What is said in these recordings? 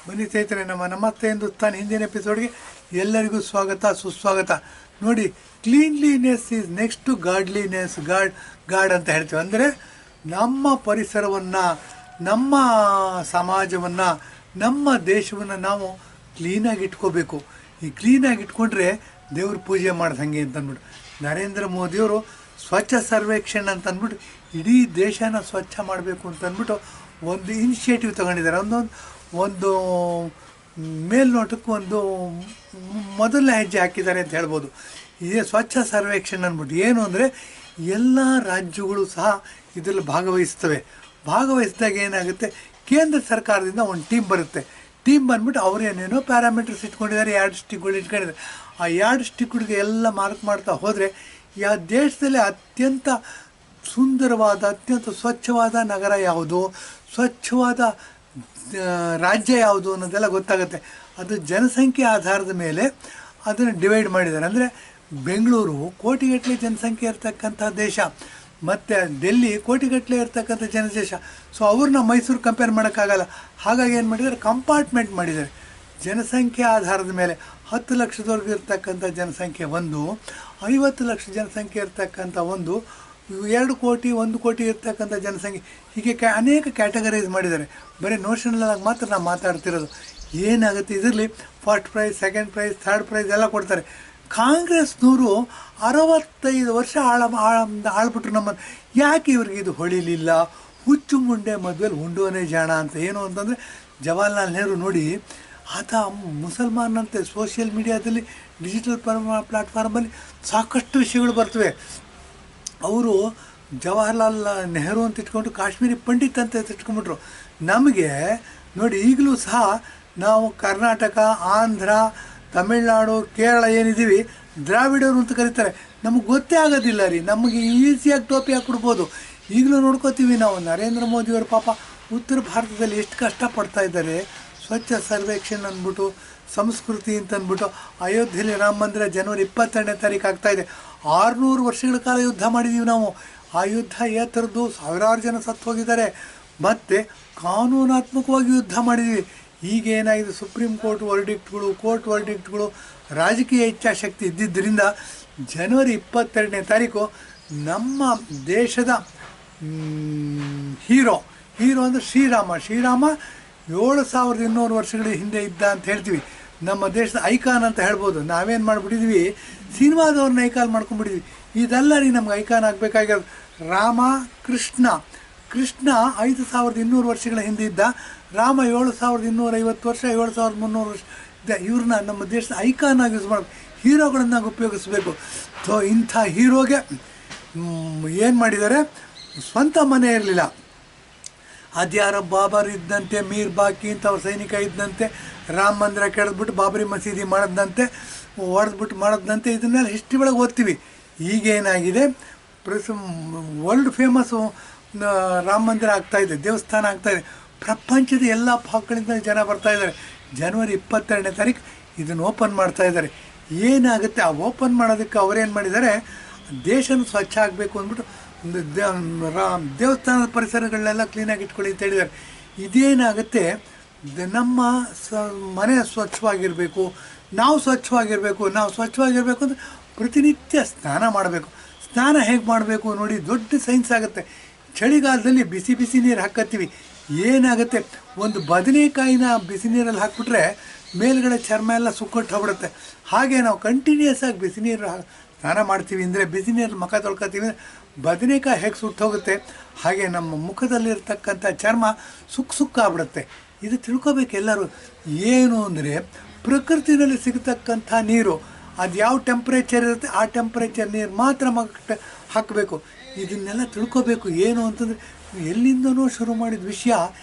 ಬನ್ನಿ ಸ್ನೇಹಿತರೆ, ನಮ್ಮ ನಮಸ್ತೆ ಹಿಂದೂಸ್ತಾನ್ ಹಿಂದಿನ ಎಪಿಸೋಡ್ಗೆ ಎಲ್ಲರಿಗೂ ಸ್ವಾಗತ ಸುಸ್ವಾಗತ. ನೋಡಿ, cleanliness is next to godliness. God ಅಂತ ಹೇಳ್ತೀವಿ. ಅಂದರೆ ನಮ್ಮ ಪರಿಸರವನ್ನು, ನಮ್ಮ ಸಮಾಜವನ್ನು, ನಮ್ಮ ದೇಶವನ್ನು ನಾವು ಕ್ಲೀನಾಗಿ ಇಟ್ಕೋಬೇಕು. ಈ ಕ್ಲೀನಾಗಿ ಇಟ್ಕೊಂಡ್ರೆ ದೇವ್ರ ಪೂಜೆ ಮಾಡ್ದಂಗೆ ಅಂತ ಅಂದ್ಬಿಟ್ಟು ನರೇಂದ್ರ ಮೋದಿಯವರು ಸ್ವಚ್ಛ ಸರ್ವೇಕ್ಷಣ್ ಅಂತ ಅಂದ್ಬಿಟ್ಟು ಇಡೀ ದೇಶನ ಸ್ವಚ್ಛ ಮಾಡಬೇಕು ಅಂತ ಅಂದ್ಬಿಟ್ಟು ಒಂದು ಇನಿಷಿಯೇಟಿವ್ ತೊಗೊಂಡಿದ್ದಾರೆ. ಒಂದು ಮೇಲ್ನೋಟಕ್ಕೆ ಒಂದು ಮೊದಲನೇ ಹೆಜ್ಜೆ ಹಾಕಿದ್ದಾರೆ ಅಂತ ಹೇಳ್ಬೋದು. ಇದೇ ಸ್ವಚ್ಛ ಸರ್ವೇಕ್ಷಣ್ ಅಂದ್ಬಿಟ್ಟು ಏನು ಅಂದರೆ ಎಲ್ಲ ರಾಜ್ಯಗಳು ಸಹ ಇದರಲ್ಲಿ ಭಾಗವಹಿಸಿದಾಗ ಏನಾಗುತ್ತೆ, ಕೇಂದ್ರ ಸರ್ಕಾರದಿಂದ ಒಂದು ಟೀಮ್ ಬರುತ್ತೆ. ಟೀಮ್ ಬಂದ್ಬಿಟ್ಟು ಅವ್ರು ಏನೇನೋ ಪ್ಯಾರಾಮೀಟರ್ಸ್ ಇಟ್ಕೊಂಡಿದ್ದಾರೆ, 2 ಸ್ಟಿಕ್ಗಳು ಇಟ್ಕೊಂಡಿದ್ದಾರೆ. ಆ 2 ಸ್ಟಿಕ್ಗಳಿಗೆ ಎಲ್ಲ ಮಾರ್ಕ್ ಮಾಡ್ತಾ ಹೋದರೆ ಯಾವ ದೇಶದಲ್ಲಿ ಅತ್ಯಂತ ಸುಂದರವಾದ, ಅತ್ಯಂತ ಸ್ವಚ್ಛವಾದ ನಗರ ಯಾವುದು, ಸ್ವಚ್ಛವಾದ ರಾಜ್ಯ ಯಾವುದು ಅನ್ನೋದೆಲ್ಲ ಗೊತ್ತಾಗುತ್ತೆ. ಅದು ಜನಸಂಖ್ಯೆ ಆಧಾರದ ಮೇಲೆ ಅದನ್ನು ಡಿವೈಡ್ ಮಾಡಿದ್ದಾರೆ. ಅಂದರೆ ಬೆಂಗಳೂರು ಕೋಟಿಗಟ್ಟಲೆ ಜನಸಂಖ್ಯೆ ಇರ್ತಕ್ಕಂಥ ದೇಶ, ಮತ್ತು ಡೆಲ್ಲಿ ಕೋಟಿಗಟ್ಟಲೆ ಇರ್ತಕ್ಕಂಥ ಜನದೇಶ. ಸೊ ಅವ್ರನ್ನ ಮೈಸೂರು ಕಂಪೇರ್ ಮಾಡೋಕ್ಕಾಗಲ್ಲ. ಹಾಗಾಗಿ ಏನು ಮಾಡಿದ್ದಾರೆ, ಕಂಪಾರ್ಟ್ಮೆಂಟ್ ಮಾಡಿದ್ದಾರೆ. ಜನಸಂಖ್ಯೆ ಆಧಾರದ ಮೇಲೆ 10 ಲಕ್ಷದವರೆಗೂ ಇರ್ತಕ್ಕಂಥ ಜನಸಂಖ್ಯೆ ಒಂದು, 50 ಲಕ್ಷ ಜನಸಂಖ್ಯೆ ಇರ್ತಕ್ಕಂಥ ಒಂದು, 2 ಕೋಟಿ 1 ಕೋಟಿ ಇರ್ತಕ್ಕಂಥ ಜನಸಂಖ್ಯೆ, ಹೀಗೆ ಅನೇಕ ಕ್ಯಾಟಗರೈಸ್ ಮಾಡಿದ್ದಾರೆ. ಬರೀ ನೋಷನಲಾಗಿ ಮಾತ್ರ ನಾವು ಮಾತಾಡ್ತಿರೋದು. ಏನಾಗುತ್ತೆ ಇದರಲ್ಲಿ first prize, second prize, third price ಎಲ್ಲ ಕೊಡ್ತಾರೆ. ಕಾಂಗ್ರೆಸ್ನವರು 65 ವರ್ಷ ಆಳ್ಬಿಟ್ರು ನಮ್ಮನ್ನು. ಯಾಕೆ ಇವ್ರಿಗೆ ಇದು ಹೊಳಿಲಿಲ್ಲ? ಹುಚ್ಚು ಮುಂಡೆ ಮದುವೆಲಿ ಉಂಡೋನೇ ಜಾಣ ಅಂತ. ಏನು ಅಂತಂದರೆ ಜವಾಹರ್ಲಾಲ್ ನೆಹರು ನೋಡಿ, ಆತ ಮುಸಲ್ಮಾನಂತೆ ಸೋಷಿಯಲ್ ಮೀಡಿಯಾದಲ್ಲಿ, ಡಿಜಿಟಲ್ ಪ್ಲಾಟ್ಫಾರ್ಮಲ್ಲಿ ಸಾಕಷ್ಟು ವಿಷಯಗಳು ಬರ್ತವೆ. ಅವರು ಜವಾಹರ್ಲಾಲ್ ನೆಹರು ಅಂತ ಇಟ್ಕೊಂಡು ಕಾಶ್ಮೀರಿ ಪಂಡಿತ್ ಅಂತ ಇಟ್ಕೊಂಡ್ಬಿಟ್ರು. ನಮಗೆ ನೋಡಿ, ಈಗಲೂ ಸಹ ನಾವು ಕರ್ನಾಟಕ, ಆಂಧ್ರ, ತಮಿಳ್ನಾಡು, ಕೇರಳ ಏನಿದ್ದೀವಿ, ದ್ರಾವಿಡರು ಅಂತ ಕರೀತಾರೆ. ನಮಗೆ ಗೊತ್ತೇ ಆಗೋದಿಲ್ಲ ರೀ. ನಮಗೆ ಈಸಿಯಾಗಿ ಟೋಪಿ ಹಾಕ್ಬಿಡ್ಬೋದು. ಈಗಲೂ ನೋಡ್ಕೋತೀವಿ ನಾವು. ನರೇಂದ್ರ ಮೋದಿಯವರು ಪಾಪ ಉತ್ತರ ಭಾರತದಲ್ಲಿ ಎಷ್ಟು ಕಷ್ಟಪಡ್ತಾ ಇದ್ದಾರೆ. ಸ್ವಚ್ಛ ಸರ್ವೇಕ್ಷಣ್ ಅಂದ್ಬಿಟ್ಟು, ಸಂಸ್ಕೃತಿ ಅಂತ ಅಂದ್ಬಿಟ್ಟು, ಅಯೋಧ್ಯೆಯಲ್ಲಿ ರಾಮ ಮಂದಿರ ಜನವರಿ 22ನೇ ತಾರೀಕು ಆಗ್ತಾಯಿದೆ. 600 ವರ್ಷಗಳ ಕಾಲ ಯುದ್ಧ ಮಾಡಿದ್ದೀವಿ ನಾವು. ಆ ಯುದ್ಧ ಥರದ್ದು ಸಾವಿರಾರು ಜನ ಸತ್ತು ಹೋಗಿದ್ದಾರೆ. ಮತ್ತು ಕಾನೂನಾತ್ಮಕವಾಗಿ ಯುದ್ಧ ಮಾಡಿದ್ದೀವಿ. ಈಗ ಏನಾಗಿದೆ, ಸುಪ್ರೀಂ ಕೋರ್ಟ್ ವರ್ಡಿಕ್ಟ್ಗಳು, ರಾಜಕೀಯ ಇಚ್ಛಾಶಕ್ತಿ ಇದ್ದಿದ್ದರಿಂದ ಜನವರಿ 22ನೇ ತಾರೀಕು ನಮ್ಮ ದೇಶದ ಹೀರೋ ಅಂದರೆ ಶ್ರೀರಾಮ 7200 ವರ್ಷಗಳ ಹಿಂದೆ ಇದ್ದ ಅಂತ ಹೇಳ್ತೀವಿ. ನಮ್ಮ ದೇಶದ ಐಕಾನ್ ಅಂತ ಹೇಳ್ಬೋದು. ನಾವೇನು ಮಾಡಿಬಿಟ್ಟಿದ್ವಿ, ಸಿನಿಮಾದವ್ರನ್ನ ಐಕಾನ್ ಮಾಡ್ಕೊಂಡ್ಬಿಟ್ಟಿದ್ವಿ. ಇದೆಲ್ಲ ರೀ ನಮ್ಗೆ ಐಕಾನ್ ಆಗಬೇಕಾಗಿರೋದು. ರಾಮ, ಕೃಷ್ಣ 5200 ವರ್ಷಗಳ ಹಿಂದೆ ಇದ್ದ, ರಾಮ 7250 ವರ್ಷ, 7300 ವರ್ಷ ಇದ್ದ. ಇವ್ರನ್ನ ನಮ್ಮ ದೇಶದ ಐಕಾನ್ ಆಗಿ ಯೂಸ್ ಮಾಡಬೇಕು, ಹೀರೋಗಳನ್ನಾಗಿ ಉಪಯೋಗಿಸ್ಬೇಕು. ಸೊ ಇಂಥ ಹೀರೋಗೆ ಏನು ಮಾಡಿದ್ದಾರೆ, ಸ್ವಂತ ಮನೆ ಇರಲಿಲ್ಲ. ಅದ್ಯಾರೋ ಬಾಬರ್ ಇದ್ದಂತೆ, ಮೀರ್ ಬಾಕಿ ಅಂತ ಅವ್ರ ಸೈನಿಕ ಇದ್ದಂತೆ, ರಾಮ ಮಂದಿರ ಕೆಡದ್ಬಿಟ್ಟು ಬಾಬರಿ ಮಸೀದಿ ಮಾಡಿದ್ದಂತೆ ಇದನ್ನೆಲ್ಲ ಹಿಸ್ಟ್ರಿ ಒಳಗೆ ಓದ್ತೀವಿ. ಈಗೇನಾಗಿದೆ, ವರ್ಲ್ಡ್ ಫೇಮಸ್ಸು ರಾಮ ಮಂದಿರ ಆಗ್ತಾಯಿದೆ, ದೇವಸ್ಥಾನ ಆಗ್ತಾಯಿದೆ. ಪ್ರಪಂಚದ ಎಲ್ಲ ಭಾಗಗಳಿಂದ ಜನ ಬರ್ತಾಯಿದ್ದಾರೆ. ಜನವರಿ 22ನೇ ತಾರೀಕು ಇದನ್ನು ಓಪನ್ ಮಾಡ್ತಾಯಿದ್ದಾರೆ. ಏನಾಗುತ್ತೆ, ಆ ಓಪನ್ ಮಾಡೋದಕ್ಕೆ ಅವರೇನು ಮಾಡಿದ್ದಾರೆ, ದೇಶನ ಸ್ವಚ್ಛ ಆಗಬೇಕು ಅಂದ್ಬಿಟ್ಟು ದೇವಸ್ಥಾನದ ಪರಿಸರಗಳನ್ನೆಲ್ಲ ಕ್ಲೀನಾಗಿ ಇಟ್ಕೊಳ್ಳಿ ಅಂತ ಹೇಳಿದ್ದಾರೆ. ಇದೇನಾಗುತ್ತೆ, ನಮ್ಮ ಮನೆ ಸ್ವಚ್ಛವಾಗಿರಬೇಕು, ನಾವು ಸ್ವಚ್ಛವಾಗಿರಬೇಕು ಅಂದರೆ ಪ್ರತಿನಿತ್ಯ ಸ್ನಾನ ಮಾಡಬೇಕು. ಸ್ನಾನ ಹೇಗೆ ಮಾಡಬೇಕು ನೋಡಿ, ದೊಡ್ಡ ಸೈನ್ಸ್ ಆಗುತ್ತೆ. ಚಳಿಗಾಲದಲ್ಲಿ ಬಿಸಿ ನೀರು ಹಾಕತ್ತೀವಿ. ಏನಾಗುತ್ತೆ, ಒಂದು ಬದನೆಕಾಯಿನ ಬಿಸಿ ನೀರಲ್ಲಿ ಹಾಕ್ಬಿಟ್ರೆ ಮೇಲ್ಗಡೆ ಚರ್ಮ ಎಲ್ಲ ಸುಕ್ಕೊಟ್ಟು ಹೋಗ್ಬಿಡುತ್ತೆ. ಹಾಗೆ ನಾವು ಕಂಟಿನ್ಯೂಸ್ ಆಗಿ ಬಿಸಿ ನೀರು ಸ್ನಾನ ಮಾಡ್ತೀವಿ ಅಂದರೆ, ಬಿಸಿ ನೀರಲ್ಲಿ ಮುಖ ತೊಳ್ಕೊತೀವಿ ಅಂದರೆ ಬದನೆಕಾಯಿ ಹೇಗೆ ಸುಟ್ಟೋಗುತ್ತೆ, ಹಾಗೆ ನಮ್ಮ ಮುಖದಲ್ಲಿರ್ತಕ್ಕಂಥ ಚರ್ಮ ಸುಕ್ಕಾಗ್ಬಿಡುತ್ತೆ. ಇದು ತಿಳ್ಕೊಬೇಕು ಎಲ್ಲರೂ. ಏನು ಅಂದರೆ, ಪ್ರಕೃತಿನಲ್ಲಿ ಸಿಗತಕ್ಕಂಥ ನೀರು ಅದು ಯಾವ ಟೆಂಪ್ರೇಚರ್ ಇರುತ್ತೆ, ಆ ಟೆಂಪ್ರೇಚರ್ ನೀರು ಮಾತ್ರ ಹಾಕಬೇಕು. ಇದನ್ನೆಲ್ಲ ತಿಳ್ಕೊಬೇಕು. ಏನು ಅಂತಂದರೆ, ಎಲ್ಲಿಂದನೂ ಶುರು ಮಾಡಿದ ವಿಷಯ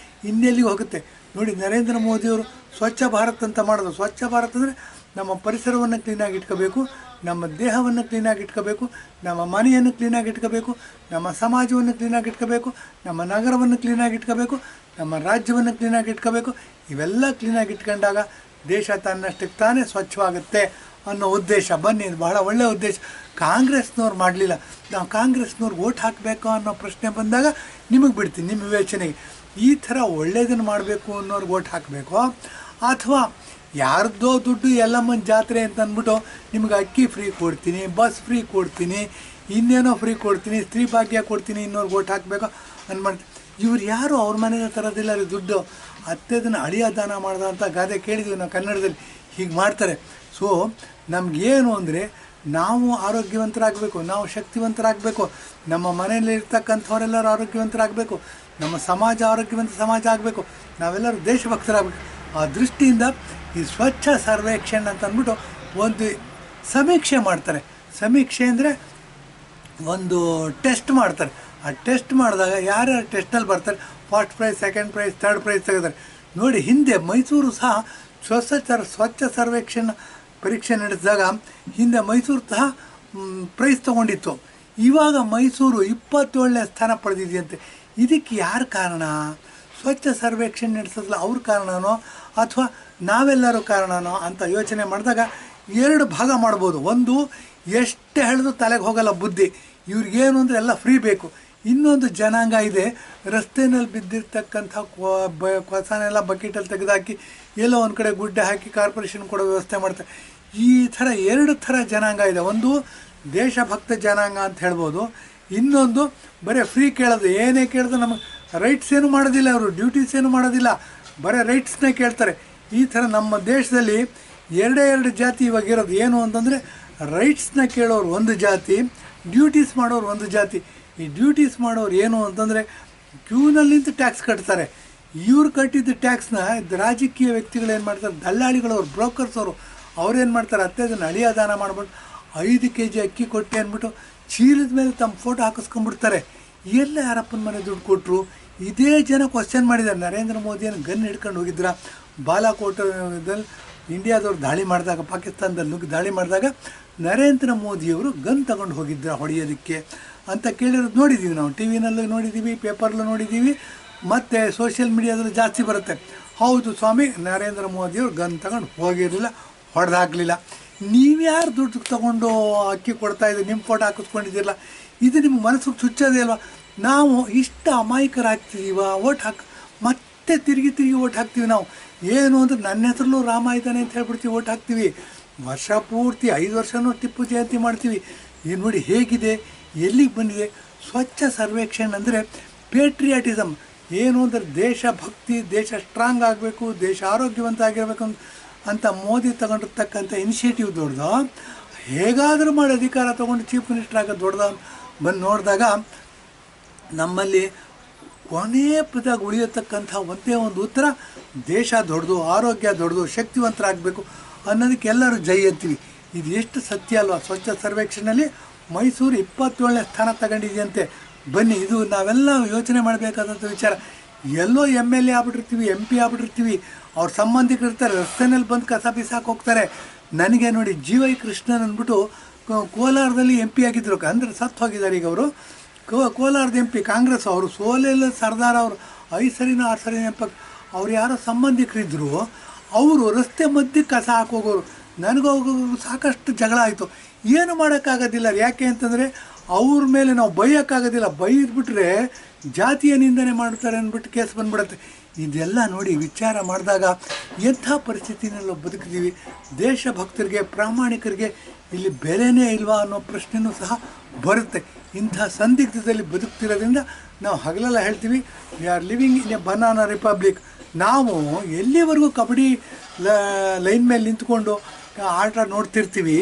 ಇನ್ನೆಲ್ಲಿಗೆ ಹೋಗುತ್ತೆ ನೋಡಿ. ನರೇಂದ್ರ ಮೋದಿಯವರು ಸ್ವಚ್ಛ ಭಾರತ್ ಅಂತ ಮಾಡೋದು. ಸ್ವಚ್ಛ ಭಾರತ್ ಅಂದರೆ ನಮ್ಮ ಪರಿಸರವನ್ನು ಕ್ಲೀನಾಗಿ ಇಟ್ಕೋಬೇಕು, ನಮ್ಮ ದೇಹವನ್ನು ಕ್ಲೀನಾಗಿ ಇಟ್ಕೋಬೇಕು, ನಮ್ಮ ಮನೆಯನ್ನು ಕ್ಲೀನಾಗಿ ಇಟ್ಕೋಬೇಕು, ನಮ್ಮ ಸಮಾಜವನ್ನು ಕ್ಲೀನಾಗಿ ಇಟ್ಕೋಬೇಕು, ನಮ್ಮ ನಗರವನ್ನು ಕ್ಲೀನಾಗಿ ಇಟ್ಕೋಬೇಕು, ನಮ್ಮ ರಾಜ್ಯವನ್ನು ಕ್ಲೀನಾಗಿ ಇಟ್ಕೋಬೇಕು. ಇವೆಲ್ಲ ಕ್ಲೀನಾಗಿ ಇಟ್ಕೊಂಡಾಗ ದೇಶ ತನ್ನಷ್ಟಕ್ಕೆ ತಾನೇ ಸ್ವಚ್ಛವಾಗುತ್ತೆ ಅನ್ನೋ ಉದ್ದೇಶ. ಬನ್ನಿ, ಇದು ಬಹಳ ಒಳ್ಳೆಯ ಉದ್ದೇಶ. ಕಾಂಗ್ರೆಸ್ನವ್ರು ಮಾಡಲಿಲ್ಲ. ನಾವು ಕಾಂಗ್ರೆಸ್ನವ್ರಿಗೆ ಓಟ್ ಹಾಕಬೇಕು ಅನ್ನೋ ಪ್ರಶ್ನೆ ಬಂದಾಗ ನಿಮಗೆ ಬಿಡ್ತೀನಿ, ನಿಮ್ಮ ವಿವೇಚನೆಗೆ. ಈ ಥರ ಒಳ್ಳೆಯದನ್ನು ಮಾಡಬೇಕು ಅನ್ನೋರ್ಗೆ ಓಟ್ ಹಾಕಬೇಕು, ಅಥವಾ ಯಾರ್ದೋ ದುಡ್ಡು ಎಲ್ಲಮ್ಮನ ಜಾತ್ರೆ ಅಂತ ಅಂದ್ಬಿಟ್ಟು ನಿಮ್ಗೆ ಅಕ್ಕಿ ಫ್ರೀ ಕೊಡ್ತೀನಿ, ಬಸ್ ಫ್ರೀ ಕೊಡ್ತೀನಿ, ಇನ್ನೇನೋ ಫ್ರೀ ಕೊಡ್ತೀನಿ, ಸ್ತ್ರೀ ಭಾಗ್ಯ ಕೊಡ್ತೀನಿ, ಇನ್ನೊರ್ಗೆ ಓಟ್ ಹಾಕಬೇಕು ಅಂದ್ಮಾಡ್ತೀನಿ. ಇವ್ರು ಯಾರು ಅವ್ರ ಮನೆಗೆ ತರೋದಿಲ್ಲ ರೀ ದುಡ್ಡು. ಅತ್ತೆದನ್ನು ಅಳಿಯ ದಾನ ಮಾಡ್ದ ಅಂತ ಗಾದೆ ಕೇಳಿದ್ವಿ ನಾವು ಕನ್ನಡದಲ್ಲಿ. ಹೀಗೆ ಮಾಡ್ತಾರೆ. ಸೊ ನಮಗೇನು ಅಂದರೆ ನಾವು ಆರೋಗ್ಯವಂತರಾಗಬೇಕು, ನಾವು ಶಕ್ತಿವಂತರಾಗಬೇಕು, ನಮ್ಮ ಮನೆಯಲ್ಲಿ ಇರ್ತಕ್ಕಂಥವರೆಲ್ಲರೂ ಆರೋಗ್ಯವಂತರಾಗಬೇಕು, ನಮ್ಮ ಸಮಾಜ ಆರೋಗ್ಯವಂತ ಸಮಾಜ ಆಗಬೇಕು, ನಾವೆಲ್ಲರೂ ದೇಶಭಕ್ತರಾಗಬೇಕು. ಆ ದೃಷ್ಟಿಯಿಂದ ಈ ಸ್ವಚ್ಛ ಸರ್ವೇಕ್ಷಣ್ ಅಂತ ಅಂದ್ಬಿಟ್ಟು ಒಂದು ಸಮೀಕ್ಷೆ ಮಾಡ್ತಾರೆ. ಸಮೀಕ್ಷೆ ಅಂದರೆ ಒಂದು ಟೆಸ್ಟ್ ಮಾಡ್ತಾರೆ. ಆ ಟೆಸ್ಟ್ ಮಾಡಿದಾಗ ಯಾರ್ಯಾರು ಟೆಸ್ಟಲ್ಲಿ ಬರ್ತಾರೆ, first prize, second prize, third prize ತೆಗೆದಾರೆ ನೋಡಿ. ಹಿಂದೆ ಮೈಸೂರು ಸಹ ಸ್ವಚ್ಛ ಸರ್ವೇಕ್ಷಣ್ ಪರೀಕ್ಷೆ ನಡೆಸಿದಾಗ ಹಿಂದೆ ಮೈಸೂರು ಸಹ ಪ್ರೈಸ್ ತೊಗೊಂಡಿತ್ತು. ಇವಾಗ ಮೈಸೂರು 27ನೇ ಸ್ಥಾನ ಪಡೆದಿದೆಯಂತೆ. ಇದಕ್ಕೆ ಯಾರು ಕಾರಣ? ಸ್ವಚ್ಛ ಸರ್ವೇಕ್ಷಣೆ ನಡೆಸೋದಿಲ್ಲ ಅವ್ರ ಕಾರಣನೋ ಅಥವಾ ನಾವೆಲ್ಲರೂ ಕಾರಣನೋ ಅಂತ ಯೋಚನೆ ಮಾಡಿದಾಗ 2 ಭಾಗ ಮಾಡ್ಬೋದು. ಒಂದು, ಎಷ್ಟು ಹೇಳಿದ್ರು ತಲೆಗೆ ಹೋಗಲ್ಲ ಬುದ್ಧಿ, ಇವ್ರಿಗೇನು ಅಂದರೆ ಎಲ್ಲ ಫ್ರೀ ಬೇಕು. ಇನ್ನೊಂದು ಜನಾಂಗ ಇದೆ, ರಸ್ತೆಯಲ್ಲಿ ಬಿದ್ದಿರ್ತಕ್ಕಂಥ ಕಸನೆಲ್ಲ ಬಕೆಟಲ್ಲಿ ತೆಗೆದುಹಾಕಿ ಎಲ್ಲೋ ಒಂದು ಕಡೆ ಗುಡ್ಡೆ ಹಾಕಿ ಕಾರ್ಪೊರೇಷನ್ ಕೊಡೋ ವ್ಯವಸ್ಥೆ ಮಾಡ್ತಾರೆ. ಈ ಥರ 2 ಥರ ಜನಾಂಗ ಇದೆ. ಒಂದು ದೇಶಭಕ್ತ ಜನಾಂಗ ಅಂತ ಹೇಳ್ಬೋದು, ಇನ್ನೊಂದು ಬರೀ ಫ್ರೀ ಕೇಳೋದು. ಏನೇ ಕೇಳಿದ್ರು ನಮಗೆ ರೈಟ್ಸ್ ಏನು ಮಾಡೋದಿಲ್ಲ, ಅವರು ಡ್ಯೂಟೀಸ್ ಏನು ಮಾಡೋದಿಲ್ಲ, ಬರೀ ರೈಟ್ಸ್ನೇ ಕೇಳ್ತಾರೆ. ಈ ಥರ ನಮ್ಮ ದೇಶದಲ್ಲಿ 2 ಜಾತಿ ಇವಾಗಿರೋದು. ಏನು ಅಂತಂದರೆ ರೈಟ್ಸ್ನ ಕೇಳೋರು ಒಂದು ಜಾತಿ, ಡ್ಯೂಟೀಸ್ ಮಾಡೋರು ಒಂದು ಜಾತಿ. ಈ ಡ್ಯೂಟೀಸ್ ಮಾಡೋರು ಏನು ಅಂತಂದರೆ ಕ್ಯೂನಲ್ಲಿಂದ ಟ್ಯಾಕ್ಸ್ ಕಟ್ತಾರೆ. ಇವ್ರು ಕಟ್ಟಿದ್ದ ಟ್ಯಾಕ್ಸ್ನ ರಾಜಕೀಯ ವ್ಯಕ್ತಿಗಳು ಏನು ಮಾಡ್ತಾರೆ, ದಲ್ಲಾಳಿಗಳವ್ರು, ಬ್ರೋಕರ್ಸ್ ಅವ್ರೇನು ಮಾಡ್ತಾರೆ, ಅದನ್ನು ಅಳಿಯ ದಾನ ಮಾಡ್ಬಿಟ್ಟು 5 kg ಅಕ್ಕಿ ಕೊಟ್ಟು ಅಂದ್ಬಿಟ್ಟು ಚೀಲದ ಮೇಲೆ ತಮ್ಮ ಫೋಟೋ ಹಾಕಿಸ್ಕೊಂಡ್ಬಿಡ್ತಾರೆ. ಎಲ್ಲ ಯಾರಪ್ಪನ ಮನೆ ದುಡ್ಡು ಕೊಟ್ಟರು? ಇದೇ ಜನ ಕ್ವಶನ್ ಮಾಡಿದ್ದಾರೆ. ನರೇಂದ್ರ ಮೋದಿಯನ್ನು ಗನ್ ಹಿಡ್ಕೊಂಡು ಹೋಗಿದ್ರ ಬಾಲಾಕೋಟದಲ್ಲಿ ಇಂಡಿಯಾದವ್ರು ದಾಳಿ ಮಾಡಿದಾಗ, ಪಾಕಿಸ್ತಾನದಲ್ಲಿ ನುಗ್ಗಿ ದಾಳಿ ಮಾಡಿದಾಗ ನರೇಂದ್ರ ಮೋದಿಯವರು ಗನ್ ತಗೊಂಡು ಹೋಗಿದ್ರ ಹೊಡೆಯೋದಕ್ಕೆ ಅಂತ ಕೇಳಿರೋದು ನೋಡಿದ್ದೀವಿ ನಾವು. ಟಿ ವಿನಲ್ಲೂ ನೋಡಿದ್ದೀವಿ, ಪೇಪರ್ಲ್ಲೂ ನೋಡಿದ್ದೀವಿ, ಮತ್ತು ಸೋಷಿಯಲ್ ಮೀಡಿಯಾದಲ್ಲೂ ಜಾಸ್ತಿ ಬರುತ್ತೆ. ಹೌದು ಸ್ವಾಮಿ, ನರೇಂದ್ರ ಮೋದಿಯವರು ಗನ್ ತಗೊಂಡು ಹೋಗಿರಲಿಲ್ಲ, ಹೊಡೆದು ಹಾಕಲಿಲ್ಲ. ನೀವ್ಯಾರು ದುಡ್ಡು ತೊಗೊಂಡು ಅಕ್ಕಿ ಕೊಡ್ತಾಯಿದ್ದೀವಿ, ನಿಮ್ಮ ಫೋಟೋ ಹಾಕಿಸ್ಕೊಂಡಿದ್ದಿರಲ್ಲ, ಇದು ನಿಮ್ಗೆ ಮನಸ್ಸಿಗೆ ಚುಚ್ಚೋದೇ ಅಲ್ವಾ? ನಾವು ಇಷ್ಟ ಅಮಾಯಕರಾಗ್ತೀವ, ಓಟ್ ಮತ್ತೆ ತಿರುಗಿ ಓಟ್ ಹಾಕ್ತೀವಿ. ನಾವು ಏನು ಅಂದರೆ ನನ್ನ ಹೆಸರಲ್ಲೂ ರಾಮ ಇದ್ದಾನೆ ಅಂತ ಹೇಳ್ಬಿಡ್ತೀವಿ, ಓಟ್ ಹಾಕ್ತೀವಿ. ವರ್ಷ ಪೂರ್ತಿ 5 ವರ್ಷನೂ ಟಿಪ್ಪು ಜಯಂತಿ ಮಾಡ್ತೀವಿ. ಏನು ನೋಡಿ ಹೇಗಿದೆ, ಎಲ್ಲಿಗೆ ಬಂದಿದೆ. ಸ್ವಚ್ಛ ಸರ್ವೇಕ್ಷಣ್ ಅಂದರೆ ಪೇಟ್ರಿಯಾಟಿಸಮ್. ಏನು ಅಂದರೆ ದೇಶಭಕ್ತಿ, ದೇಶ ಸ್ಟ್ರಾಂಗ್ ಆಗಬೇಕು, ದೇಶ ಆರೋಗ್ಯವಂತ ಆಗಿರಬೇಕು ಅಂತ ಮೋದಿ ತಗೊಂಡಿರ್ತಕ್ಕಂಥ ಇನಿಷಿಯೇಟಿವ್ ದೊಡ್ಡದು. ಹೇಗಾದರೂ ಮಾಡಿ ಅಧಿಕಾರ ತೊಗೊಂಡು ಚೀಫ್ ಮಿನಿಸ್ಟರ್ ಆಗೋದು ದೊಡ್ಡದು ಬಂದು ನೋಡಿದಾಗ ನಮ್ಮಲ್ಲಿ ಕೊನೆಯ ಪದಾಗ ಉಳಿಯತಕ್ಕಂಥ ಒಂದೇ ಒಂದು ಉತ್ತರ, ದೇಶ ದೊಡ್ಡದು, ಆರೋಗ್ಯ ದೊಡ್ಡದು, ಶಕ್ತಿವಂತರಾಗಬೇಕು ಅನ್ನೋದಕ್ಕೆ ಎಲ್ಲರೂ ಜೈ ಅಂತೀವಿ. ಇದು ಎಷ್ಟು ಸತ್ಯ ಅಲ್ವಾ? ಸ್ವಚ್ಛ ಸರ್ವೇಕ್ಷಣೆಯಲ್ಲಿ ಮೈಸೂರು 27ನೇ ಸ್ಥಾನ ತಗೊಂಡಿದೆಯಂತೆ. ಬನ್ನಿ, ಇದು ನಾವೆಲ್ಲ ಯೋಚನೆ ಮಾಡಬೇಕಾದಂಥ ವಿಚಾರ. ಎಲ್ಲೋ MLA ಆಗ್ಬಿಟ್ಟಿರ್ತೀವಿ, MP ಆಗ್ಬಿಟ್ಟಿರ್ತೀವಿ, ಅವ್ರ ಸಂಬಂಧಿಕರು ಇರ್ತಾರೆ, ರಸ್ತೆಯಲ್ಲಿ ಬಂದು ಕಸ ಬಿಸಾಕಿ ಹೋಗ್ತಾರೆ. ನನಗೆ ನೋಡಿ GY ಕೃಷ್ಣನ್ ಅಂದ್ಬಿಟ್ಟು ಕೋಲಾರದಲ್ಲಿ MP ಆಗಿದ್ದರು, ಅಂದರೆ ಸತ್ತು ಹೋಗಿದ್ದಾರೆ ಈಗ ಅವರು. ಕೋಲಾರದ MP ಕಾಂಗ್ರೆಸ್ ಅವರು, ಸೋಲೆಲ್ಲ ಸರ್ದಾರ್ ಅವರು 5 ಸರಿನೋ 6 ಸರಿ ನೆನಪಾಗ ಅವ್ರು ಯಾರೋ ಸಂಬಂಧಿಕರಿದ್ದರು. ಅವರು ರಸ್ತೆ ಮಧ್ಯೆ ಕಸ ಹಾಕೋಗೋರು. ನನಗೂ ಸಾಕಷ್ಟು ಜಗಳ ಆಯಿತು. ಏನು ಮಾಡೋಕ್ಕಾಗೋದಿಲ್ಲ. ಯಾಕೆ ಅಂತಂದರೆ ಅವ್ರ ಮೇಲೆ ನಾವು ಬೈಯೋಕ್ಕಾಗೋದಿಲ್ಲ. ಬೈದ್ಬಿಟ್ರೆ ಜಾತಿಯ ನಿಂದನೆ ಮಾಡ್ತಾರೆ ಅಂದ್ಬಿಟ್ಟು ಕೇಸ್ ಬಂದ್ಬಿಡುತ್ತೆ. ಇದೆಲ್ಲ ನೋಡಿ ವಿಚಾರ ಮಾಡಿದಾಗ ಎಂಥ ಪರಿಸ್ಥಿತಿನೆಲ್ಲ ಬದುಕಿದ್ದೀವಿ. ದೇಶಭಕ್ತರಿಗೆ, ಪ್ರಾಮಾಣಿಕರಿಗೆ ಇಲ್ಲಿ ಬೆಲೆನೇ ಇಲ್ವಾ ಅನ್ನೋ ಪ್ರಶ್ನೆಯೂ ಸಹ ಬರುತ್ತೆ. ಇಂಥ ಸಂದಿಗ್ಧದಲ್ಲಿ ಬದುಕ್ತಿರೋದ್ರಿಂದ ನಾವು ಹಗಲೆಲ್ಲ ಹೇಳ್ತೀವಿ, we are living in a banana republic. ನಾವು ಎಲ್ಲಿವರೆಗೂ ಕಬಡ್ಡಿ ಲೈನ್ ಮೇಲೆ ನಿಂತ್ಕೊಂಡು ಆಟ ನೋಡ್ತಿರ್ತೀವಿ,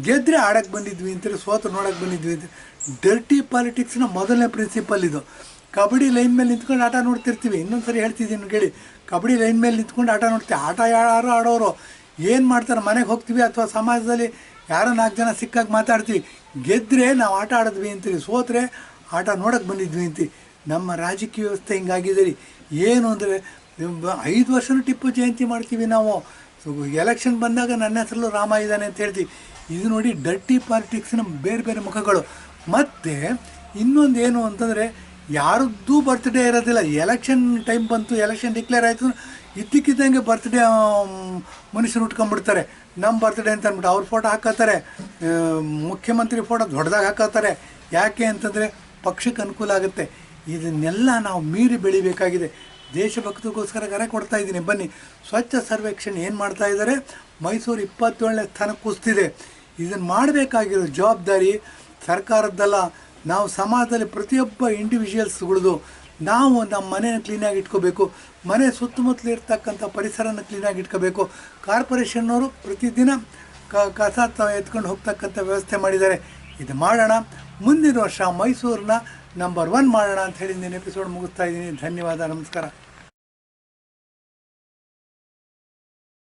ಗೆದ್ದರೆ ಆಡೋಕ್ಕೆ ಬಂದಿದ್ವಿ ಅಂತಾರೆ, ಸೋತು ನೋಡೋಕ್ಕೆ ಬಂದಿದ್ವಿ ಅಂತ. ಡರ್ಟಿ ಪಾಲಿಟಿಕ್ಸ್ನ ಮೊದಲನೇ ಪ್ರಿನ್ಸಿಪಲ್ ಇದು. ಕಬಡ್ಡಿ ಲೈನ್ ಮೇಲೆ ನಿಂತ್ಕೊಂಡು ಆಟ ನೋಡ್ತಿರ್ತೀವಿ. ಇನ್ನೊಂದು ಸರಿ ಹೇಳ್ತಿದ್ದೀನಿ ಕೇಳಿ, ಕಬಡ್ಡಿ ಲೈನ್ ಮೇಲೆ ನಿಂತ್ಕೊಂಡು ಆಟ ನೋಡ್ತೀವಿ. ಆಟ ಯಾರು ಆಡೋರು ಏನು ಮಾಡ್ತಾರೆ, ಮನೆಗೆ ಹೋಗ್ತೀವಿ ಅಥವಾ ಸಮಾಜದಲ್ಲಿ ಯಾರೋ 4 ಜನ ಸಿಕ್ಕಾಗ ಮಾತಾಡ್ತೀವಿ. ಗೆದ್ದರೆ ನಾವು ಆಟ ಆಡಿದ್ವಿ ಅಂತೀವಿ, ಸೋತ್ರೆ ಆಟ ನೋಡೋಕ್ಕೆ ಬಂದಿದ್ವಿ ಅಂತೀವಿ. ನಮ್ಮ ರಾಜಕೀಯ ವ್ಯವಸ್ಥೆ ಹಿಂಗಾಗಿದೆ ರೀ. ಏನು ಅಂದರೆ 5 ವರ್ಷನೂ ಟಿಪ್ಪು ಜಯಂತಿ ಮಾಡ್ತೀವಿ ನಾವು. ಎಲೆಕ್ಷನ್ ಬಂದಾಗ ನನ್ನ ಹೆಸರಲ್ಲೂ ರಾಮ ಇದ್ದಾನೆ ಅಂತ ಹೇಳ್ತೀವಿ. ಇದು ನೋಡಿ ಡರ್ಟಿ ಪಾಲಿಟಿಕ್ಸ್ನ ಬೇರೆ ಬೇರೆ ಮುಖಗಳು. ಮತ್ತು ಇನ್ನೊಂದು ಏನು ಅಂತಂದರೆ ಯಾರದ್ದೂ ಬರ್ತ್ಡೇ ಇರೋದಿಲ್ಲ. ಎಲೆಕ್ಷನ್ ಟೈಮ್ ಬಂತು, ಎಲೆಕ್ಷನ್ ಡಿಕ್ಲೇರ್ ಆಯಿತು, ಇದ್ದಕ್ಕಿದ್ದಂಗೆ ಬರ್ತ್ಡೇ ಮನುಷ್ಯರು ಉಟ್ಕೊಂಡ್ಬಿಡ್ತಾರೆ. ನಮ್ಮ ಬರ್ತ್ಡೇ ಅಂತ ಅಂದ್ಬಿಟ್ಟು ಅವ್ರ ಫೋಟೋ ಹಾಕೋತಾರೆ, ಮುಖ್ಯಮಂತ್ರಿ ಫೋಟೋ ದೊಡ್ಡದಾಗಿ ಹಾಕೋತಾರೆ. ಯಾಕೆ ಅಂತಂದರೆ ಪಕ್ಷಕ್ಕೆ ಅನುಕೂಲ ಆಗುತ್ತೆ. ಇದನ್ನೆಲ್ಲ ನಾವು ಮೀರಿ ಬೆಳಿಬೇಕಾಗಿದೆ. ದೇಶಭಕ್ತಿಗೋಸ್ಕರ ಕರೆ ಕೊಡ್ತಾ ಇದ್ದೀನಿ. ಬನ್ನಿ, ಸ್ವಚ್ಛ ಸರ್ವೇಕ್ಷಣ್ ಏನು ಮಾಡ್ತಾ ಇದ್ದಾರೆ, ಮೈಸೂರು 27ನೇ ಸ್ಥಾನಕ್ಕೆ ಕುಸ್ತಿದೆ. ಇದನ್ನು ಮಾಡಬೇಕಾಗಿರೋ ಜವಾಬ್ದಾರಿ ಸರ್ಕಾರದ್ದಲ್ಲ. ನಾವು ಸಮಾಜದಲ್ಲಿ ಪ್ರತಿಯೊಬ್ಬ ಇಂಡಿವಿಜುವಲ್ಸ್ಗಳದು ನಾವು ನಮ್ಮ ಮನೆಯನ್ನು ಕ್ಲೀನಾಗಿ ಇಟ್ಕೋಬೇಕು, ಮನೆ ಸುತ್ತಮುತ್ತಲು ಇರ್ತಕ್ಕಂಥ ಪರಿಸರನ ಕ್ಲೀನಾಗಿ ಇಟ್ಕೋಬೇಕು. ಕಾರ್ಪೊರೇಷನ್ನವರು ಪ್ರತಿದಿನ ಕಸ ಎತ್ಕೊಂಡು ಹೋಗ್ತಕ್ಕಂಥ ವ್ಯವಸ್ಥೆ ಮಾಡಿದ್ದಾರೆ. ಇದು ಮಾಡೋಣ. ಮುಂದಿನ ವರ್ಷ ಮೈಸೂರನ್ನ ನಂಬರ್ 1 ಮಾಡೋಣ ಅಂತ ಹೇಳಿ ನಾನು ಎಪಿಸೋಡ್ ಮುಗಿಸ್ತಾ ಇದ್ದೀನಿ. ಧನ್ಯವಾದ, ನಮಸ್ಕಾರ.